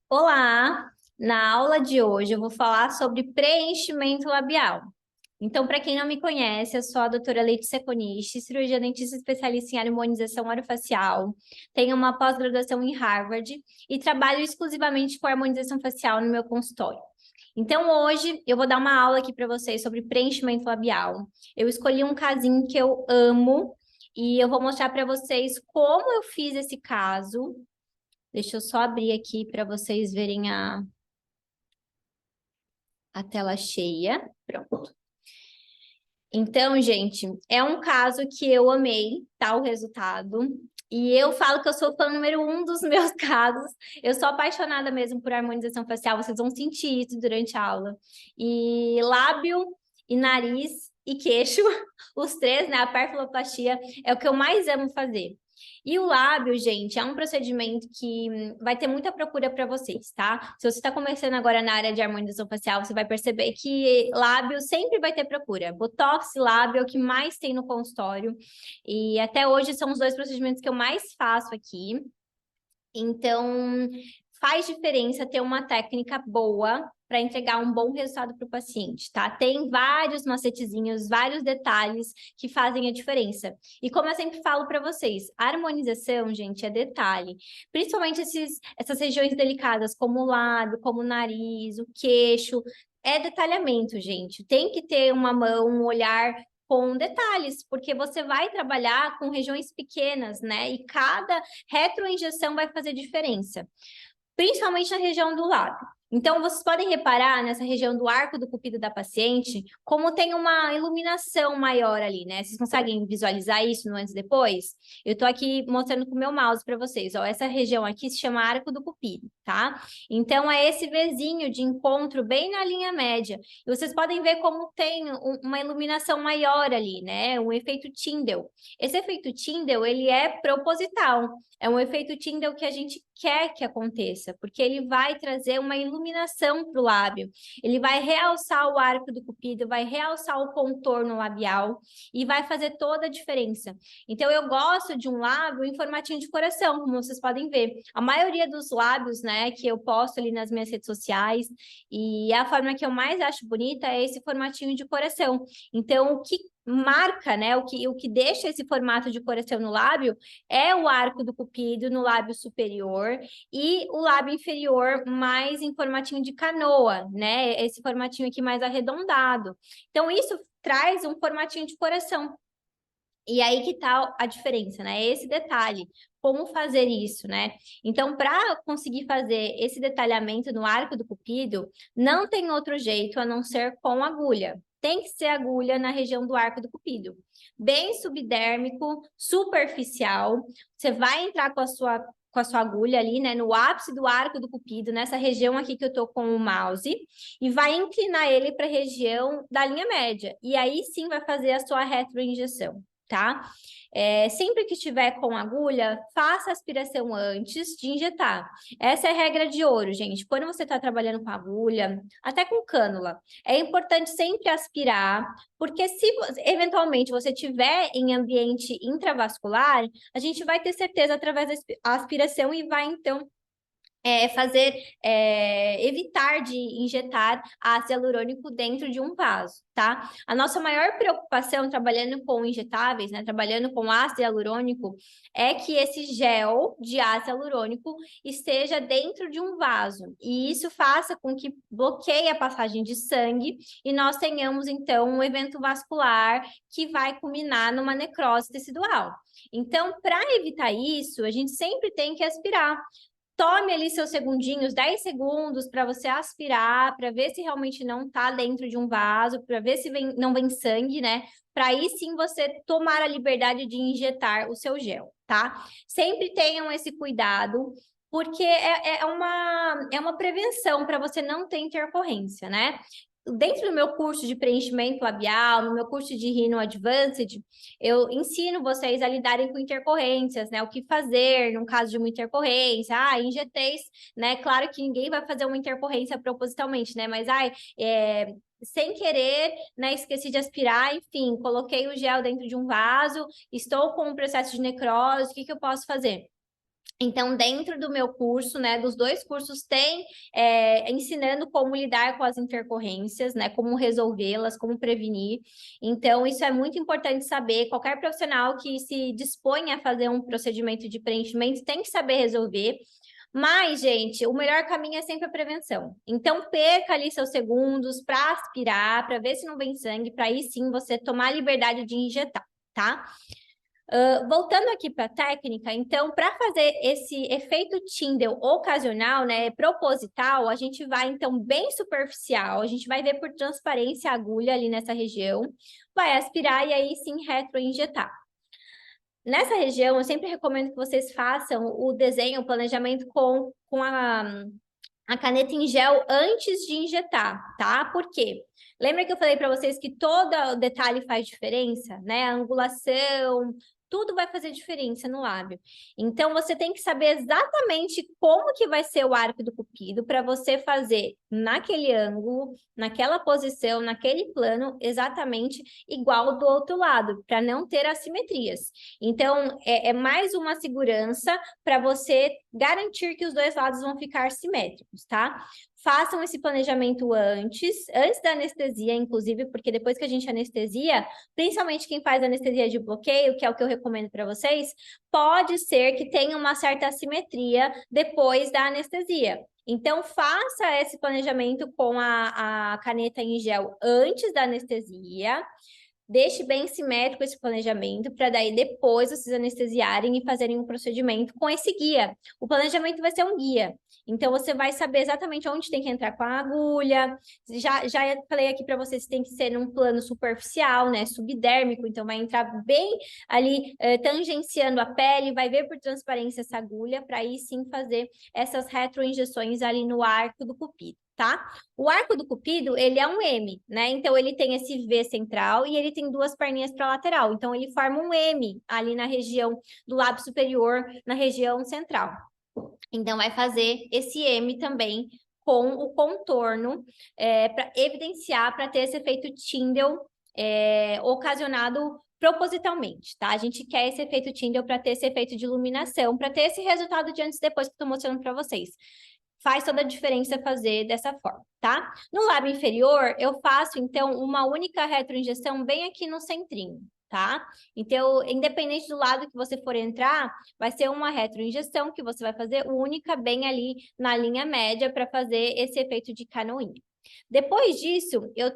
Olá! Na aula de hoje eu vou falar sobre preenchimento labial. Então, para quem não me conhece, eu sou a doutora Letícia Coniche, cirurgia dentista especialista em harmonização orofacial, tenho uma pós-graduação em Harvard e trabalho exclusivamente com harmonização facial no meu consultório. Então, hoje eu vou dar uma aula aqui para vocês sobre preenchimento labial. Eu escolhi um casinho que eu amo e eu vou mostrar para vocês como eu fiz esse caso. Deixa eu só abrir aqui para vocês verem a tela cheia. Pronto. Então, gente, é um caso que eu amei, tá? O resultado. E eu falo que eu sou fã número um dos meus casos. Eu sou apaixonada mesmo por harmonização facial. Vocês vão sentir isso durante a aula. E lábio, e nariz, e queixo, os três, né? A perfiloplastia é o que eu mais amo fazer. E o lábio, gente, é um procedimento que vai ter muita procura para vocês, tá? Se você está começando agora na área de harmonização facial, você vai perceber que lábio sempre vai ter procura. Botox e lábio é o que mais tem no consultório. E até hoje são os dois procedimentos que eu mais faço aqui. Então, faz diferença ter uma técnica boa para entregar um bom resultado para o paciente, tá? Tem vários macetezinhos, vários detalhes que fazem a diferença. E como eu sempre falo para vocês, a harmonização, gente, é detalhe. Principalmente essas regiões delicadas, como o lábio, como o nariz, o queixo. É detalhamento, gente. Tem que ter uma mão, um olhar com detalhes, porque você vai trabalhar com regiões pequenas, né? E cada retroinjeção vai fazer diferença, principalmente na região do lábio. Então, vocês podem reparar nessa região do arco do cupido da paciente, como tem uma iluminação maior ali, né? Vocês conseguem visualizar isso no antes e depois? Eu estou aqui mostrando com o meu mouse para vocês, ó. Essa região aqui se chama arco do cupido, tá? Então, é esse Vzinho de encontro bem na linha média. E vocês podem ver como tem uma iluminação maior ali, né? Um efeito Tyndall. Esse efeito Tyndall, ele é proposital. É um efeito Tyndall que a gente quer que aconteça, porque ele vai trazer uma iluminação para o lábio, ele vai realçar o arco do cupido, vai realçar o contorno labial e vai fazer toda a diferença. Então, eu gosto de um lábio em formatinho de coração, como vocês podem ver. A maioria dos lábios, né, que eu posto ali nas minhas redes sociais, e a forma que eu mais acho bonita é esse formatinho de coração. Então, o que marca, né, o que deixa esse formato de coração no lábio é o arco do cupido no lábio superior e o lábio inferior mais em formatinho de canoa, né? Esse formatinho aqui mais arredondado. Então, isso traz um formatinho de coração. E aí que tá a diferença, né? Esse detalhe, como fazer isso, né? Então, para conseguir fazer esse detalhamento no arco do cupido, não tem outro jeito a não ser com agulha. Tem que ser agulha na região do arco do cupido. Bem subdérmico, superficial. Você vai entrar com a sua agulha ali, né, no ápice do arco do cupido, nessa região aqui que eu tô com o mouse, e vai inclinar ele para a região da linha média. E aí sim vai fazer a sua retroinjeção, tá? Sempre que estiver com agulha, faça a aspiração antes de injetar. Essa é a regra de ouro, gente. Quando você está trabalhando com agulha, até com cânula, é importante sempre aspirar, porque se eventualmente você tiver em ambiente intravascular, a gente vai ter certeza através da aspiração e vai então evitar de injetar ácido hialurônico dentro de um vaso, tá? A nossa maior preocupação trabalhando com injetáveis, né, trabalhando com ácido hialurônico, é que esse gel de ácido hialurônico esteja dentro de um vaso, e isso faça com que bloqueie a passagem de sangue e nós tenhamos, então, um evento vascular que vai culminar numa necrose tecidual. Então, para evitar isso, a gente sempre tem que aspirar. Tome ali seus segundinhos, 10 segundos para você aspirar, para ver se realmente não está dentro de um vaso, para ver se não vem sangue, né? Para aí sim você tomar a liberdade de injetar o seu gel, tá? Sempre tenham esse cuidado, porque é uma prevenção para você não ter intercorrência, né? Dentro do meu curso de preenchimento labial, no meu curso de Rhino Advanced, eu ensino vocês a lidarem com intercorrências, né? O que fazer no caso de uma intercorrência. Injetei, né? Claro que ninguém vai fazer uma intercorrência propositalmente, né? Mas, sem querer, né? Esqueci de aspirar, enfim, coloquei o gel dentro de um vaso, estou com um processo de necrose, o que eu posso fazer? Então, dentro do meu curso, né, dos 2 cursos, tem ensinando como lidar com as intercorrências, né, como resolvê-las, como prevenir. Então, isso é muito importante saber. Qualquer profissional que se dispõe a fazer um procedimento de preenchimento tem que saber resolver. Mas, gente, o melhor caminho é sempre a prevenção. Então, perca ali seus segundos para aspirar, para ver se não vem sangue, para aí sim você tomar a liberdade de injetar, tá? Voltando aqui para a técnica, então, para fazer esse efeito Tyndall ocasional, né, proposital, a gente vai, então, bem superficial, a gente vai ver por transparência a agulha ali nessa região, vai aspirar e aí sim retroinjetar. Nessa região, eu sempre recomendo que vocês façam o desenho, o planejamento com a caneta em gel antes de injetar, tá? Por quê? Lembra que eu falei para vocês que todo detalhe faz diferença, né? A angulação, tudo vai fazer diferença no lábio. Então, você tem que saber exatamente como que vai ser o arco do cupido para você fazer naquele ângulo, naquela posição, naquele plano, exatamente igual do outro lado, para não ter assimetrias. Então, é mais uma segurança para você garantir que os 2 lados vão ficar simétricos, tá? Façam esse planejamento antes da anestesia, inclusive, porque depois que a gente anestesia, principalmente quem faz anestesia de bloqueio, que é o que eu recomendo para vocês, pode ser que tenha uma certa assimetria depois da anestesia. Então, faça esse planejamento com a caneta em gel antes da anestesia. Deixe bem simétrico esse planejamento para daí depois vocês anestesiarem e fazerem um procedimento com esse guia. O planejamento vai ser um guia. Então, você vai saber exatamente onde tem que entrar com a agulha. Já falei aqui para vocês que tem que ser num plano superficial, né? Subdérmico. Então, vai entrar bem ali, tangenciando a pele, vai ver por transparência essa agulha, para aí sim fazer essas retroinjeções ali no arco do cupido, tá? O arco do cupido, ele é um M, né? Então, ele tem esse V central e ele tem 2 perninhas para lateral. Então, ele forma um M ali na região do lábio superior, na região central. Então, vai fazer esse M também com o contorno para evidenciar, para ter esse efeito Tyndall ocasionado propositalmente, tá? A gente quer esse efeito Tyndall para ter esse efeito de iluminação, para ter esse resultado de antes e depois que eu estou mostrando para vocês. Faz toda a diferença fazer dessa forma, tá? No lábio inferior, eu faço, então, uma única retroinjeção bem aqui no centrinho, tá? Então, independente do lado que você for entrar, vai ser uma retroinjeção que você vai fazer única bem ali na linha média para fazer esse efeito de canoinha. Depois disso, eu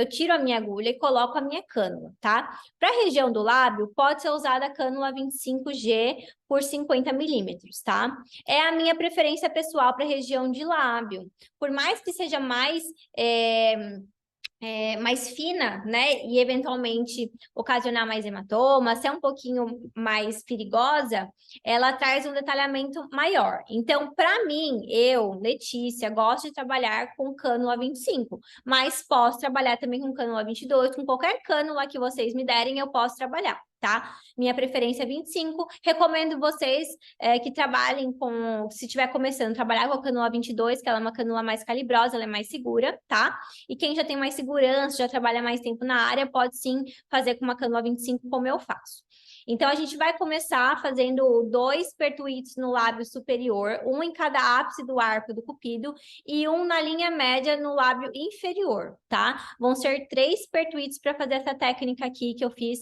tiro a minha agulha e coloco a minha cânula, tá? Para a região do lábio, pode ser usada a cânula 25G por 50 milímetros, tá? É a minha preferência pessoal para a região de lábio. Por mais que seja mais mais fina, né, e eventualmente ocasionar mais hematoma, ser um pouquinho mais perigosa, ela traz um detalhamento maior. Então, para mim, eu, Letícia, gosto de trabalhar com cânula 25, mas posso trabalhar também com cânula 22, com qualquer cânula que vocês me derem, eu posso trabalhar, tá? Minha preferência é 25. Recomendo vocês que trabalhem com, se estiver começando, trabalhar com a cânula 22, que ela é uma cânula mais calibrosa, ela é mais segura, tá? E quem já tem mais segurança, já trabalha mais tempo na área, pode sim fazer com uma cânula 25, como eu faço. Então, a gente vai começar fazendo 2 pertuitos no lábio superior, um em cada ápice do arco do cupido e um na linha média no lábio inferior, tá? Vão ser 3 pertuitos para fazer essa técnica aqui que eu fiz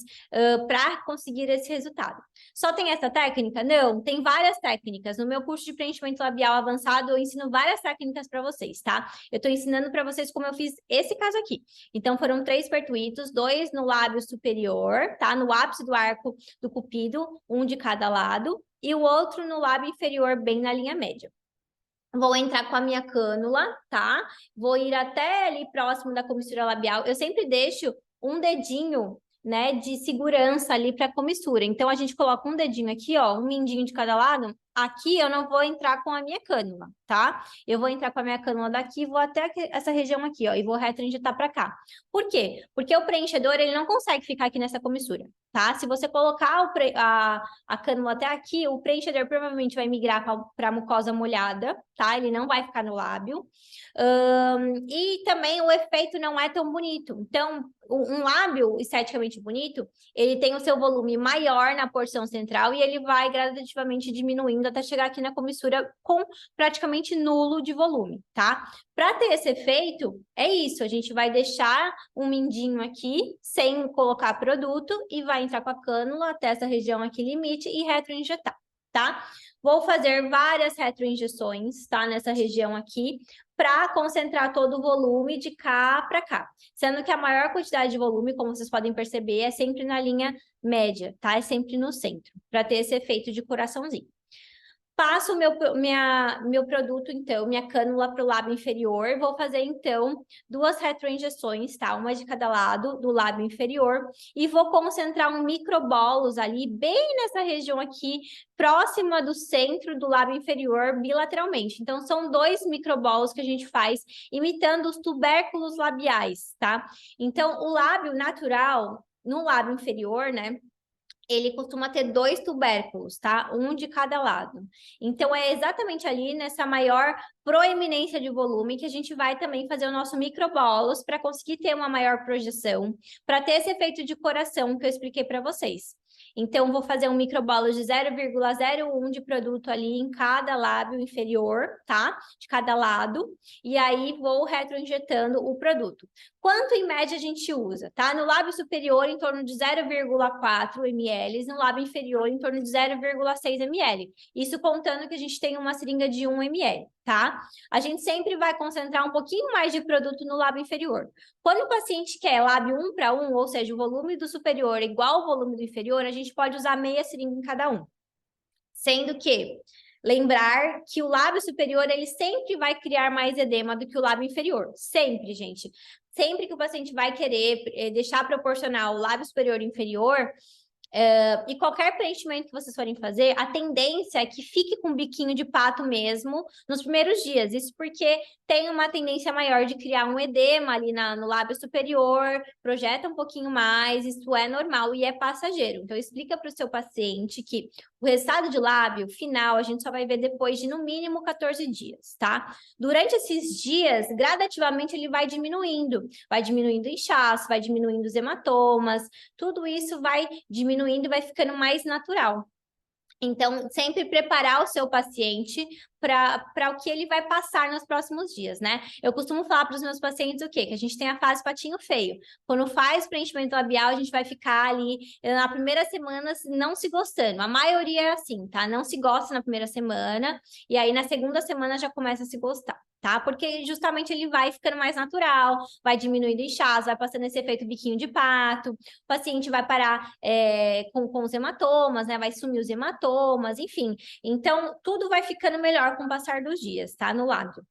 para conseguir esse resultado. Só tem essa técnica? Não, tem várias técnicas. No meu curso de preenchimento labial avançado, eu ensino várias técnicas para vocês, tá? Eu estou ensinando para vocês como eu fiz esse caso aqui. Então, foram 3 pertuitos, 2 no lábio superior, tá? No ápice do arco do cupido, um de cada lado, e o outro no lábio inferior, bem na linha média. Vou entrar com a minha cânula, tá? Vou ir até ali próximo da comissura labial. Eu sempre deixo um dedinho, né, de segurança ali para a comissura. Então, a gente coloca um dedinho aqui, ó, um mindinho de cada lado. Aqui eu não vou entrar com a minha cânula, tá? Eu vou entrar com a minha cânula daqui, vou até essa região aqui, ó, e vou retroinjetar para cá. Por quê? Porque o preenchedor, ele não consegue ficar aqui nessa comissura. tá? Se você colocar a cânula até aqui, o preenchedor provavelmente vai migrar para a mucosa molhada, tá? Ele não vai ficar no lábio. E também o efeito não é tão bonito. Então, um lábio esteticamente bonito, ele tem o seu volume maior na porção central e ele vai gradativamente diminuindo até chegar aqui na comissura com praticamente nulo de volume, tá? Para ter esse efeito, é isso. A gente vai deixar um mindinho aqui, sem colocar produto, e vai entrar com a cânula até essa região aqui limite e retroinjetar, tá? Vou fazer várias retroinjeções, tá? Nessa região aqui, para concentrar todo o volume de cá para cá. Sendo que a maior quantidade de volume, como vocês podem perceber, é sempre na linha média, tá? É sempre no centro, para ter esse efeito de coraçãozinho. Passo o meu produto, então, minha cânula para o lábio inferior. Vou fazer, então, 2 retroinjeções, tá? Uma de cada lado do lábio inferior. E vou concentrar um microbolos ali, bem nessa região aqui, próxima do centro do lábio inferior, bilateralmente. Então, são 2 microbolos que a gente faz, imitando os tubérculos labiais, tá? Então, o lábio natural, no lábio inferior, né? Ele costuma ter 2 tubérculos, tá? Um de cada lado. Então, é exatamente ali nessa maior proeminência de volume que a gente vai também fazer o nosso microbolos para conseguir ter uma maior projeção, para ter esse efeito de coração que eu expliquei para vocês. Então, vou fazer um microbolos de 0,01 de produto ali em cada lábio inferior, tá? De cada lado. E aí, vou retroinjetando o produto. Quanto, em média, a gente usa, tá? No lábio superior, em torno de 0,4 ml, no lábio inferior, em torno de 0,6 ml. Isso contando que a gente tem uma seringa de 1 ml, tá? A gente sempre vai concentrar um pouquinho mais de produto no lábio inferior. Quando o paciente quer lábio 1 para 1, ou seja, o volume do superior igual ao volume do inferior, a gente pode usar meia seringa em cada um. Sendo que lembrar que o lábio superior, ele sempre vai criar mais edema do que o lábio inferior. Sempre, gente. Sempre que o paciente vai querer deixar proporcional o lábio superior e inferior, e qualquer preenchimento que vocês forem fazer, a tendência é que fique com biquinho de pato mesmo nos primeiros dias. Isso porque tem uma tendência maior de criar um edema ali no lábio superior, projeta um pouquinho mais, isso é normal e é passageiro. Então, explica para o seu paciente que o resultado de lábio final a gente só vai ver depois de no mínimo 14 dias, tá? Durante esses dias, gradativamente ele vai diminuindo o inchaço, vai diminuindo os hematomas, tudo isso vai diminuindo e vai ficando mais natural. Então, sempre preparar o seu paciente para o que ele vai passar nos próximos dias, né? Eu costumo falar para os meus pacientes o quê? Que a gente tem a fase patinho feio. Quando faz preenchimento labial, a gente vai ficar ali na primeira semana não se gostando. A maioria é assim, tá? Não se gosta na primeira semana e aí na segunda semana já começa a se gostar, tá? Porque justamente ele vai ficando mais natural, vai diminuindo o inchaço, vai passando esse efeito biquinho de pato, o paciente vai parar com os hematomas, né? Vai sumir os hematomas, enfim. Então, tudo vai ficando melhor com o passar dos dias, tá? No lábio.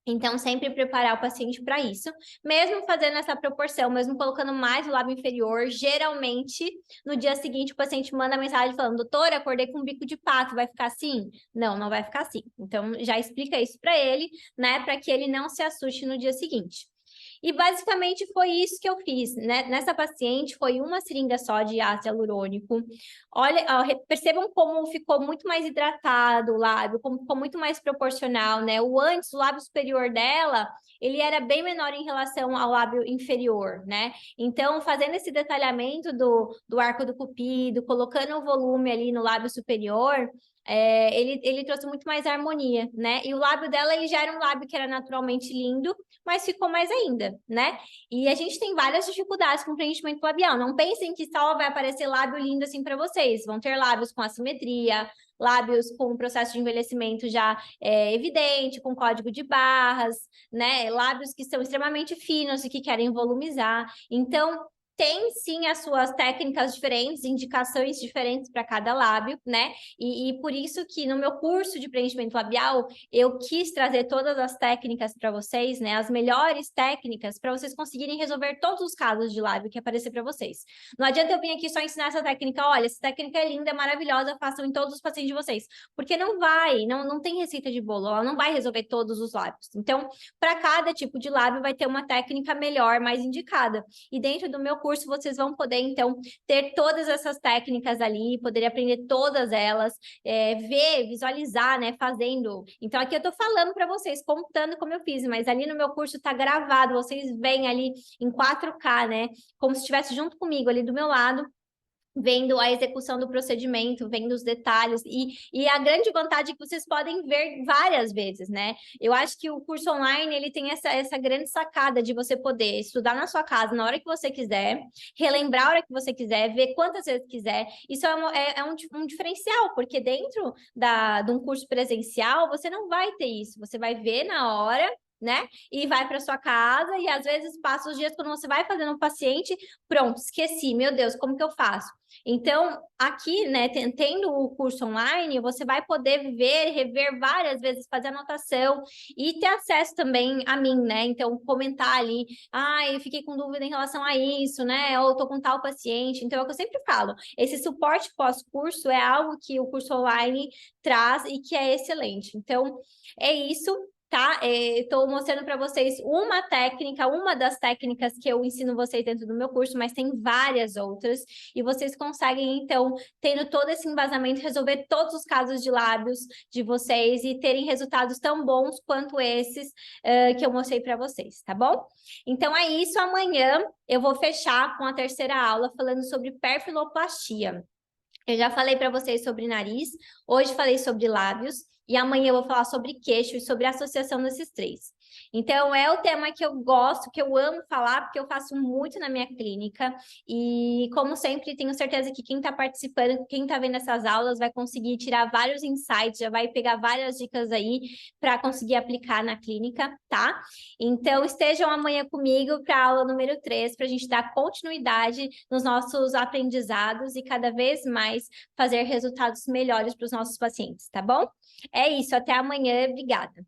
Então, sempre preparar o paciente para isso, mesmo fazendo essa proporção, mesmo colocando mais o lábio inferior, geralmente, no dia seguinte, o paciente manda mensagem falando, doutora, acordei com um bico de pato, vai ficar assim? Não, não vai ficar assim. Então, já explica isso para ele, né, para que ele não se assuste no dia seguinte. E basicamente foi isso que eu fiz, né? Nessa paciente foi uma seringa só de ácido hialurônico. Olha, percebam como ficou muito mais hidratado o lábio, como ficou muito mais proporcional, né? O lábio superior dela, ele era bem menor em relação ao lábio inferior, né? Então, fazendo esse detalhamento do arco do cupido, colocando o volume ali no lábio superior, ele trouxe muito mais harmonia, né? E o lábio dela, ele já era um lábio que era naturalmente lindo, mas ficou mais ainda, né? E a gente tem várias dificuldades com preenchimento labial. Não pensem que só vai aparecer lábio lindo assim para vocês. Vão ter lábios com assimetria, lábios com processo de envelhecimento já evidente, com código de barras, né? Lábios que são extremamente finos e que querem volumizar. Então, tem sim as suas técnicas diferentes, indicações diferentes para cada lábio, né? E por isso que no meu curso de preenchimento labial, eu quis trazer todas as técnicas para vocês, né? As melhores técnicas para vocês conseguirem resolver todos os casos de lábio que aparecer para vocês. Não adianta eu vir aqui só ensinar essa técnica, olha, essa técnica é linda, é maravilhosa, façam em todos os pacientes de vocês. Porque não tem receita de bolo, ela não vai resolver todos os lábios. Então, para cada tipo de lábio vai ter uma técnica melhor, mais indicada. E dentro do meu curso, curso vocês vão poder, então, ter todas essas técnicas ali, poder aprender todas elas, ver, visualizar, né, fazendo. Então, aqui eu tô falando para vocês, contando como eu fiz, mas ali no meu curso tá gravado, vocês veem ali em 4K, né, como se estivesse junto comigo ali do meu lado, vendo a execução do procedimento, vendo os detalhes, e a grande vantagem é que vocês podem ver várias vezes, né? Eu acho que o curso online, ele tem essa grande sacada de você poder estudar na sua casa, na hora que você quiser, relembrar a hora que você quiser, ver quantas vezes quiser. Isso é um diferencial, porque dentro de um curso presencial, você não vai ter isso, você vai ver na hora, né? E vai para sua casa, e às vezes passa os dias quando você vai fazendo um paciente, pronto, esqueci, meu Deus, como que eu faço? Então, aqui, né, tendo o curso online, você vai poder ver, rever várias vezes, fazer anotação e ter acesso também a mim, né? Então, comentar ali, eu fiquei com dúvida em relação a isso, né? Ou tô com tal paciente. Então, é o que eu sempre falo, esse suporte pós-curso é algo que o curso online traz e que é excelente. Então, é isso. Tá? Estou mostrando para vocês uma técnica, uma das técnicas que eu ensino vocês dentro do meu curso, mas tem várias outras, e vocês conseguem, então, tendo todo esse embasamento, resolver todos os casos de lábios de vocês e terem resultados tão bons quanto esses que eu mostrei para vocês, tá bom? Então é isso, amanhã eu vou fechar com a terceira aula falando sobre perfiloplastia. Eu já falei para vocês sobre nariz, hoje falei sobre lábios, e amanhã eu vou falar sobre queixo e sobre a associação desses três. Então, é o tema que eu gosto, que eu amo falar, porque eu faço muito na minha clínica. E, como sempre, tenho certeza que quem está participando, quem está vendo essas aulas, vai conseguir tirar vários insights, já vai pegar várias dicas aí para conseguir aplicar na clínica, tá? Então, estejam amanhã comigo para a aula número 3, para a gente dar continuidade nos nossos aprendizados e cada vez mais fazer resultados melhores para os nossos pacientes, tá bom? É isso, até amanhã, obrigada.